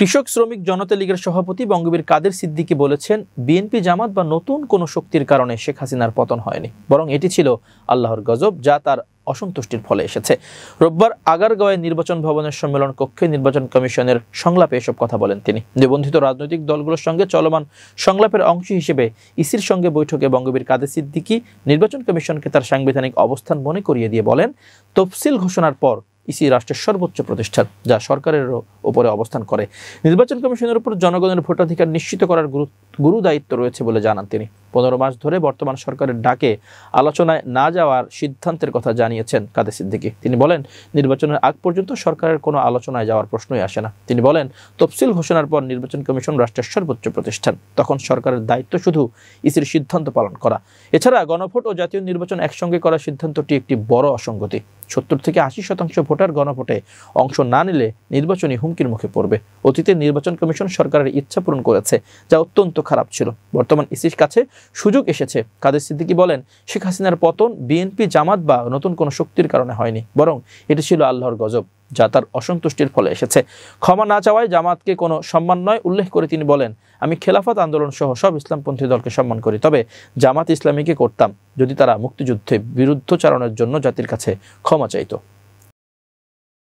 কৃষক শ্রমিক জনতা লীগের সভাপতি বঙ্গবীর কাদের সিদ্দিকী বলেছেন, বিএনপি জামাত বা নতুন কোনো শক্তির কারণে শেখ হাসিনার পতন হয়নি, বরং এটি ছিল আল্লাহর গজব, যা তার অসন্তুষ্টির ফলে এসেছে। রোববার আগারগাঁওয়ে নির্বাচন ভবনের সম্মেলন কক্ষে নির্বাচন কমিশনের সংলাপে এসব কথা বলেন তিনি। নিবন্ধিত রাজনৈতিক দলগুলোর সঙ্গে চলমান সংলাপের অংশ হিসেবে ইসির সঙ্গে বৈঠকে বঙ্গবীর কাদের সিদ্দিকী নির্বাচন কমিশনকে তার সাংবিধানিক অবস্থান মনে করিয়ে দিয়ে বলেন, তফসিল ঘোষণার পর ইসি রাষ্ট্রের সর্বোচ্চ প্রতিষ্ঠান, যা সরকারের উপরে অবস্থান করে। নির্বাচন কমিশনের উপর জনগণের ভোটাধিকার নিশ্চিত করার গুরু দায়িত্ব রয়েছে বলে জানান তিনি। 15 মাস ধরে বর্তমান সরকারের ডাকে আলোচনায় না যাওয়ার সিদ্ধান্তের কথা জানিয়েছেন কাদের সিদ্দিকী। তিনি বলেন, নির্বাচনের আগ পর্যন্ত সরকারের কোনো আলোচনায় যাওয়ার প্রশ্নই আসে না। তিনি বলেন, তফসিল ঘোষণার পর নির্বাচন কমিশন রাষ্ট্রের সর্বোচ্চ প্রতিষ্ঠান, তখন সরকারের দায়িত্ব শুধু ইসির সিদ্ধান্ত পালন করা। এছাড়া গণভোট ও জাতীয় নির্বাচন একসঙ্গে করার সিদ্ধান্তটি একটি বড় অসঙ্গতি। 70 থেকে 80% ভোটার গণভোটে অংশ না নিলে নির্বাচনী হুমকির মুখে পড়বে। অতীতে নির্বাচন কমিশন সরকারের ইচ্ছা পূরণ করেছে, যা অত্যন্ত খারাপ ছিল। বর্তমান ইসির কাছে সুযোগ এসেছে। কাদের সিদ্দিকী বলেন, শেখ হাসিনার পতন বিএনপি জামাত বা নতুন কোনো শক্তির কারণে হয়নি, বরং এটি ছিল আল্লাহর গজব, যা তার অসন্তুষ্টির ফলে এসেছে। ক্ষমা না চাওয়ায় জামাতকে কোনো সম্মান নয় উল্লেখ করে তিনি বলেন, আমি খেলাফত আন্দোলন সহ সব ইসলামপন্থী দলকে সম্মান করি, তবে জামাত ইসলামীকে করতাম যদি তারা মুক্তিযুদ্ধে বিরুদ্ধচারণের জন্য জাতির কাছে ক্ষমা চাইত।